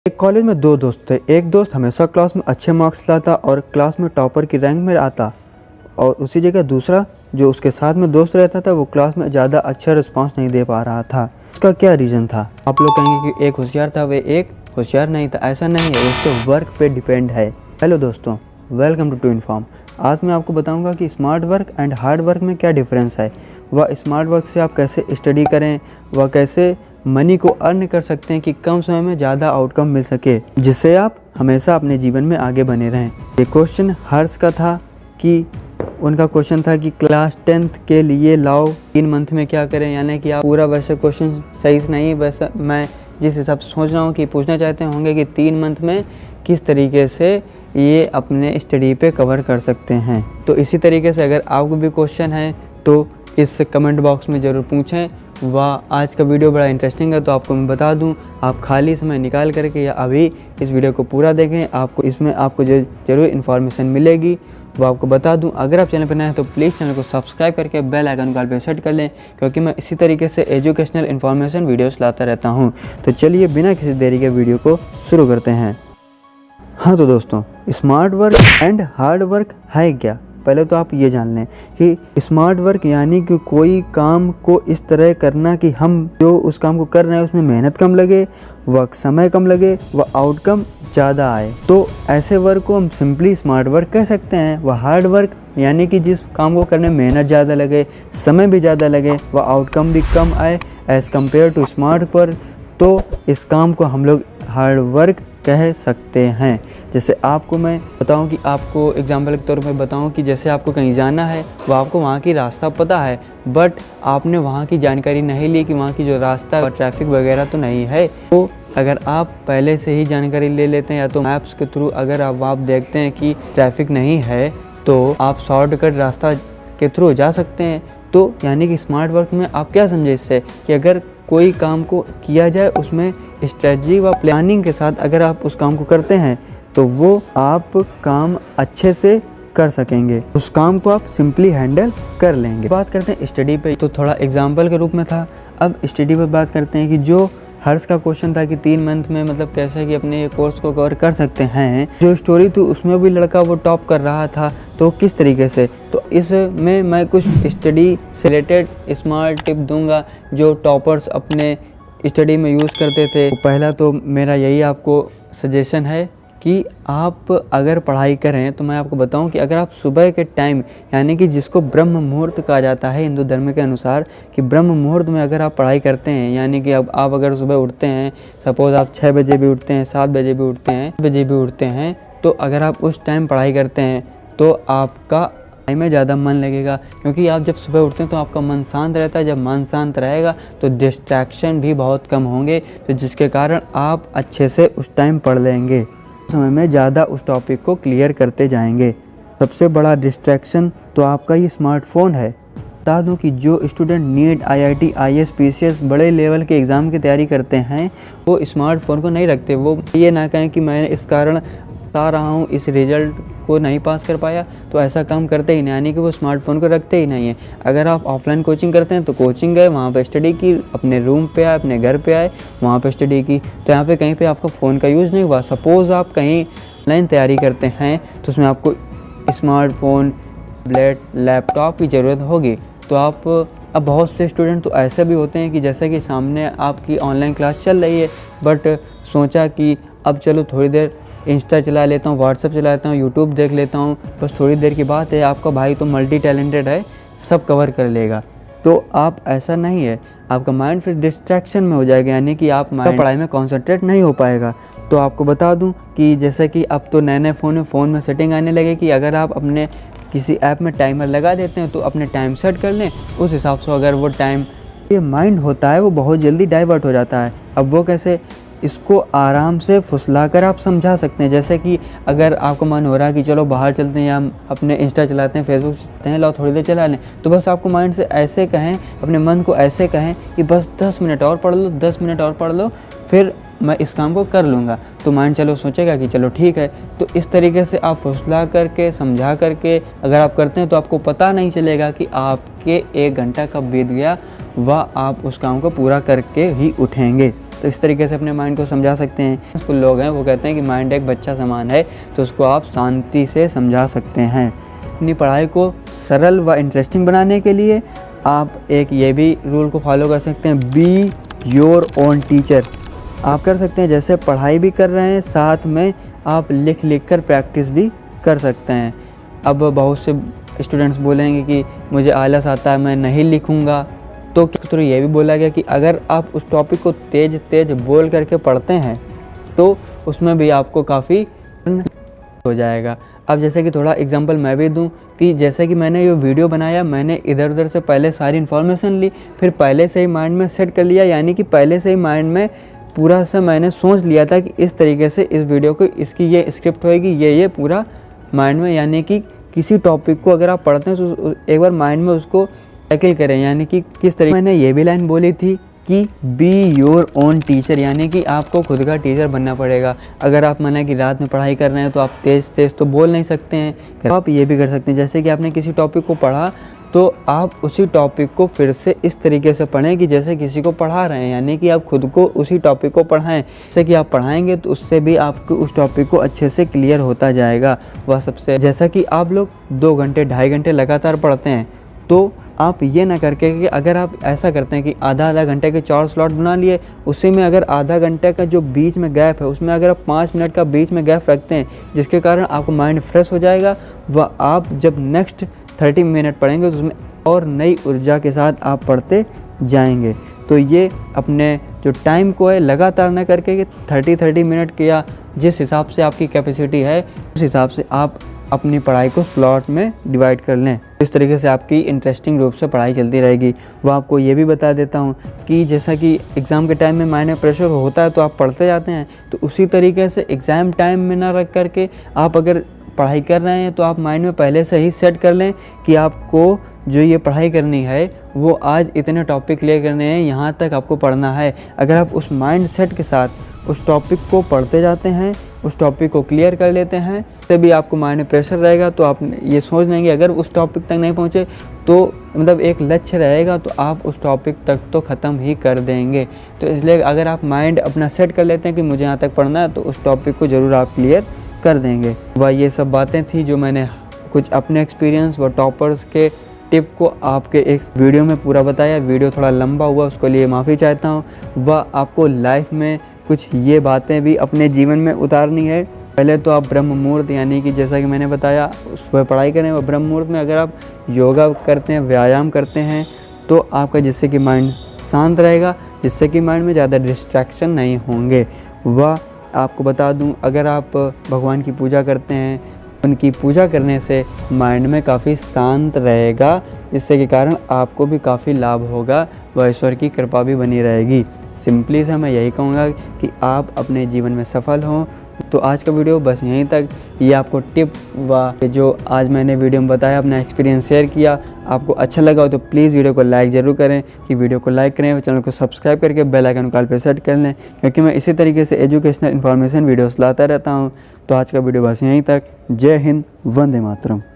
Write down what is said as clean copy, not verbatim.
एक कॉलेज में दो दोस्त थे। एक दोस्त हमेशा क्लास में अच्छे मार्क्स लाता और क्लास में टॉपर की रैंक में आता, और उसी जगह दूसरा जो उसके साथ में दोस्त रहता था वो क्लास में ज़्यादा अच्छा रिस्पांस नहीं दे पा रहा था। उसका क्या रीज़न था? आप लोग कहेंगे कि एक होशियार था, वे एक होशियार नहीं था। ऐसा नहीं है, उसके वर्क पे डिपेंड है। हेलो दोस्तों, वेलकम टू इन्फॉर्म। आज मैं आपको बताऊंगा कि smart work and hard work में क्या डिफरेंस है। वह स्मार्ट वर्क से आप कैसे स्टडी करें, वह कैसे मनी को अर्न कर सकते हैं कि कम समय में ज़्यादा आउटकम मिल सके, जिससे आप हमेशा अपने जीवन में आगे बने रहें। ये क्वेश्चन हर्ष का था कि उनका क्वेश्चन था कि क्लास 10th के लिए लाओ 3 मंथ में क्या करें। यानी कि आप पूरा वैसे क्वेश्चन सही से नहीं, वैसा मैं जिस हिसाब से सोच रहा हूँ कि पूछना चाहते होंगे कि 3 मंथ में किस तरीके से ये अपने स्टडी पे कवर कर सकते हैं। तो इसी तरीके से अगर आपको भी क्वेश्चन है तो इस कमेंट बॉक्स में ज़रूर पूछें। वाह, आज का वीडियो बड़ा इंटरेस्टिंग है, तो आपको मैं बता दूं, आप खाली समय निकाल करके या अभी इस वीडियो को पूरा देखें। आपको इसमें आपको जो ज़रूर इन्फॉर्मेशन मिलेगी वो आपको बता दूं। अगर आप चैनल पर नए हैं तो प्लीज़ चैनल को सब्सक्राइब करके बेल आइकन कॉल पे सेट कर लें, क्योंकि मैं इसी तरीके से एजुकेशनल इन्फॉर्मेशन वीडियोस लाता रहता हूं। तो चलिए बिना किसी देरी के वीडियो को शुरू करते हैं। हाँ तो दोस्तों, smart work and hard work है क्या? पहले तो आप ये जान लें कि स्मार्ट वर्क यानी कि कोई काम को इस तरह करना कि हम जो उस काम को कर रहे हैं उसमें मेहनत कम लगे, वक्त समय कम लगे, व आउटकम ज़्यादा आए। तो ऐसे वर्क को हम सिंपली स्मार्ट वर्क कह सकते हैं। वह हार्ड वर्क यानी कि जिस काम को करने में मेहनत ज़्यादा लगे, समय भी ज़्यादा लगे, व आउटकम भी कम आए as compare to smart work, तो इस काम को हम लोग हार्ड वर्क कह सकते हैं। जैसे आपको मैं बताऊं कि आपको एग्जाम्पल के तौर पे बताऊं कि जैसे आपको कहीं जाना है, वो आपको वहाँ की रास्ता पता है, बट आपने वहाँ की जानकारी नहीं ली कि वहाँ की जो रास्ता और ट्रैफिक वगैरह तो नहीं है। तो अगर आप पहले से ही जानकारी ले लेते हैं या तो मैप्स के थ्रू अगर आप देखते हैं कि ट्रैफिक नहीं है तो आप शॉर्टकट रास्ता के थ्रू जा सकते हैं। तो यानी कि स्मार्ट वर्क में आप क्या समझे इससे कि अगर कोई काम को किया जाए उसमें स्ट्रेटजी व प्लानिंग के साथ अगर आप उस काम को करते हैं तो वो आप काम अच्छे से कर सकेंगे, उस काम को आप सिंपली हैंडल कर लेंगे। बात करते हैं स्टडी पे, तो थोड़ा एग्जांपल के रूप में था। अब स्टडी पे बात करते हैं कि जो हर्ष का क्वेश्चन था कि 3 मंथ में मतलब कैसे कि अपने कोर्स को कवर कर सकते हैं। जो स्टोरी थी उसमें भी लड़का वो टॉप कर रहा था, तो किस तरीके से, तो इसमें मैं कुछ स्टडी से रिलेटेड स्मार्ट टिप दूंगा जो टॉपर्स अपने स्टडी में यूज़ करते थे। पहला तो मेरा यही आपको सजेशन है कि आप अगर पढ़ाई करें तो मैं आपको बताऊं कि अगर आप सुबह के टाइम यानी कि जिसको ब्रह्म मुहूर्त कहा जाता है हिंदू धर्म के अनुसार, कि ब्रह्म मुहूर्त में अगर आप पढ़ाई करते हैं, यानी कि अब आप अगर सुबह उठते हैं, सपोज़ आप 6 बजे भी उठते हैं, 7 बजे भी उठते हैं, तो अगर आप उस टाइम पढ़ाई करते हैं तो आपका पढ़ाई में ज़्यादा मन लगेगा। क्योंकि आप जब सुबह उठते हैं तो आपका मन शांत रहता है। जब मन शांत रहेगा तो डिस्ट्रैक्शन भी बहुत कम होंगे, तो जिसके कारण आप अच्छे से उस टाइम पढ़ लेंगे, समय में ज़्यादा उस टॉपिक को क्लियर करते जाएंगे। सबसे बड़ा डिस्ट्रैक्शन तो आपका ये स्मार्टफोन है। बता दूं कि जो student NEET, IIT, IAS, PCS बड़े लेवल के एग्ज़ाम की तैयारी करते हैं वो स्मार्टफोन को नहीं रखते। वो ये ना कहें कि मैं इस कारण बता रहा हूँ इस रिज़ल्ट को नहीं पास कर पाया, तो ऐसा काम करते ही नहीं, यानी कि वो स्मार्टफोन को रखते ही नहीं है। अगर आप ऑफलाइन कोचिंग करते हैं तो कोचिंग गए, वहाँ पे स्टडी की, अपने रूम पे आए, अपने घर पे आए, वहाँ पे स्टडी की, तो यहाँ पे कहीं पे आपका फ़ोन का यूज़ नहीं हुआ। सपोज़ आप कहीं ऑनलाइन तैयारी करते हैं तो उसमें आपको स्मार्टफोन, टैबलेट, लैपटॉप की ज़रूरत होगी। तो आप अब बहुत से स्टूडेंट तो ऐसे भी होते हैं कि जैसे कि सामने आपकी ऑनलाइन क्लास चल रही है, बट सोचा कि अब चलो थोड़ी देर इंस्टा चला लेता हूँ, व्हाट्सएप चला लेता हूँ, यूट्यूब देख लेता हूँ, बस थोड़ी देर की बात है। आपका भाई तो मल्टी टैलेंटेड है, सब कवर कर लेगा। तो आप ऐसा नहीं है, आपका माइंड फिर डिस्ट्रैक्शन में हो जाएगा, यानी कि आप पढ़ाई में कॉन्सेंट्रेट नहीं हो पाएगा। तो आपको बता दूं कि जैसे कि अब तो नए फ़ोन में सेटिंग आने लगे कि अगर आप अपने किसी ऐप में टाइमर लगा देते हैं तो अपने टाइम सेट कर लें, उस हिसाब से अगर वो टाइम ये माइंड होता है वो बहुत जल्दी डाइवर्ट हो जाता है। अब वो कैसे, इसको आराम से फुसलाकर आप समझा सकते हैं। जैसे कि अगर आपको मन हो रहा है कि चलो बाहर चलते हैं या हम अपने इंस्टा चलाते हैं, फेसबुक चलाते हैं, लो थोड़ी देर चला लें, तो बस आपको माइंड से ऐसे कहें, अपने मन को ऐसे कहें कि बस 10 मिनट और पढ़ लो, 10 मिनट और पढ़ लो, फिर मैं इस काम को कर लूँगा। तो माइंड चलो सोचेगा कि चलो ठीक है। तो इस तरीके से आप फुसला करके, समझा करके अगर आप करते हैं तो आपको पता नहीं चलेगा कि आपके 1 घंटा कब बीत गया, वह आप उस काम को पूरा करके ही उठेंगे। तो इस तरीके से अपने माइंड को समझा सकते हैं। कुछ लोग हैं वो कहते हैं कि माइंड एक बच्चा समान है, तो उसको आप शांति से समझा सकते हैं। अपनी पढ़ाई को सरल व इंटरेस्टिंग बनाने के लिए आप एक ये भी रूल को फॉलो कर सकते हैं, बी योर ओन टीचर। आप कर सकते हैं जैसे पढ़ाई भी कर रहे हैं, साथ में आप लिख लिख कर प्रैक्टिस भी कर सकते हैं। अब बहुत से स्टूडेंट्स बोलेंगे कि मुझे आलस आता है, मैं नहीं लिखूँगा, तो ये भी बोला गया कि अगर आप उस टॉपिक को तेज़ तेज़ बोल करके पढ़ते हैं तो उसमें भी आपको काफ़ी हो जाएगा। अब जैसे कि थोड़ा एग्जांपल मैं भी दूं कि जैसे कि मैंने ये वीडियो बनाया, मैंने इधर उधर से पहले सारी इन्फॉर्मेशन ली, फिर पहले से ही माइंड में सेट कर लिया, यानी कि पहले से ही माइंड में पूरा से मैंने सोच लिया था कि इस तरीके से इस वीडियो को इसकी ये स्क्रिप्ट होएगी, ये पूरा माइंड में, यानी कि किसी टॉपिक को अगर आप पढ़ते हैं तो एक बार माइंड में उसको टैकल करें, यानी कि किस तरीके। मैंने ये भी लाइन बोली थी कि बी योर ओन टीचर, यानी कि आपको खुद का टीचर बनना पड़ेगा। अगर आप माना कि रात में पढ़ाई कर रहे हैं तो आप तेज़ तेज़ तो बोल नहीं सकते हैं, आप ये भी कर सकते हैं जैसे कि आपने किसी टॉपिक को पढ़ा तो आप उसी टॉपिक को फिर से इस तरीके से पढ़ें कि जैसे किसी को पढ़ा रहे हैं, यानी कि आप खुद को उसी टॉपिक को पढ़ाएं। जैसे कि आप पढ़ाएंगे तो उससे भी आपको उस टॉपिक को अच्छे से क्लियर होता जाएगा। वह सबसे जैसा कि आप लोग 2 घंटे 2.5 घंटे लगातार पढ़ते हैं, तो आप ये ना करके कि अगर आप ऐसा करते हैं कि आधा घंटे के 4 स्लॉट बना लिए, उसी में अगर आधा घंटे का जो बीच में गैप है उसमें अगर आप 5 मिनट का बीच में गैप रखते हैं, जिसके कारण आपको माइंड फ्रेश हो जाएगा, वह आप जब नेक्स्ट 30 मिनट पढ़ेंगे तो उसमें और नई ऊर्जा के साथ आप पढ़ते जाएंगे। तो ये अपने जो टाइम को है लगातार ना करके कि 30 मिनट के या जिस हिसाब से आपकी कैपेसिटी है उस हिसाब से आप अपनी पढ़ाई को स्लॉट में डिवाइड कर लें। इस तरीके से आपकी इंटरेस्टिंग रूप से पढ़ाई चलती रहेगी। वो आपको ये भी बता देता हूँ कि जैसा कि एग्ज़ाम के टाइम में माइंड में प्रेशर होता है तो आप पढ़ते जाते हैं, तो उसी तरीके से एग्ज़ाम टाइम में ना रख करके आप अगर पढ़ाई कर रहे हैं तो आप माइंड में पहले से ही सेट कर लें कि आपको जो ये पढ़ाई करनी है वो आज इतने टॉपिक क्लियर करने हैं, यहाँ तक आपको पढ़ना है। अगर आप उस माइंड सेट के साथ उस टॉपिक को पढ़ते जाते हैं, उस टॉपिक को क्लियर कर लेते हैं, तभी आपको माइंड में प्रेशर रहेगा तो आप ये सोच लेंगे अगर उस टॉपिक तक नहीं पहुँचे तो मतलब एक लक्ष्य रहेगा तो आप उस टॉपिक तक तो ख़त्म ही कर देंगे। तो इसलिए अगर आप माइंड अपना सेट कर लेते हैं कि मुझे यहाँ तक पढ़ना है तो उस टॉपिक को ज़रूर आप क्लियर कर देंगे। वह ये सब बातें थी जो मैंने कुछ अपने एक्सपीरियंस व टॉपर्स के टिप को आपके एक वीडियो में पूरा बताया। वीडियो थोड़ा लंबा हुआ, उसके लिए माफ़ी चाहता हूँ। वह आपको लाइफ में कुछ ये बातें भी अपने जीवन में उतारनी है। पहले तो आप ब्रह्म मुहूर्त, यानी कि जैसा कि मैंने बताया उस पर पढ़ाई करें, वह ब्रह्म मुहूर्त में अगर आप योगा करते हैं, व्यायाम करते हैं तो आपका जिससे कि माइंड शांत रहेगा, जिससे कि माइंड में ज़्यादा डिस्ट्रैक्शन नहीं होंगे। वह आपको बता दूं, अगर आप भगवान की पूजा करते हैं, उनकी पूजा करने से माइंड में काफ़ी शांत रहेगा, जिससे के कारण आपको भी काफ़ी लाभ होगा व ईश्वर की कृपा भी बनी रहेगी। सिंपली से मैं यही कहूँगा कि आप अपने जीवन में सफल हों। तो आज का वीडियो बस यहीं तक। ये आपको टिप व जो आज मैंने वीडियो में बताया, अपना एक्सपीरियंस शेयर किया, आपको अच्छा लगा हो तो प्लीज़ वीडियो को लाइक ज़रूर करें, कि वीडियो को लाइक करें और चैनल को सब्सक्राइब करके बेल आइकन कॉल पे सेट कर लें, क्योंकि मैं इसी तरीके से एजुकेशनल इन्फॉर्मेशन वीडियोस लाता रहता हूँ। तो आज का वीडियो बस यहीं तक। जय हिंद, वंदे मातरम।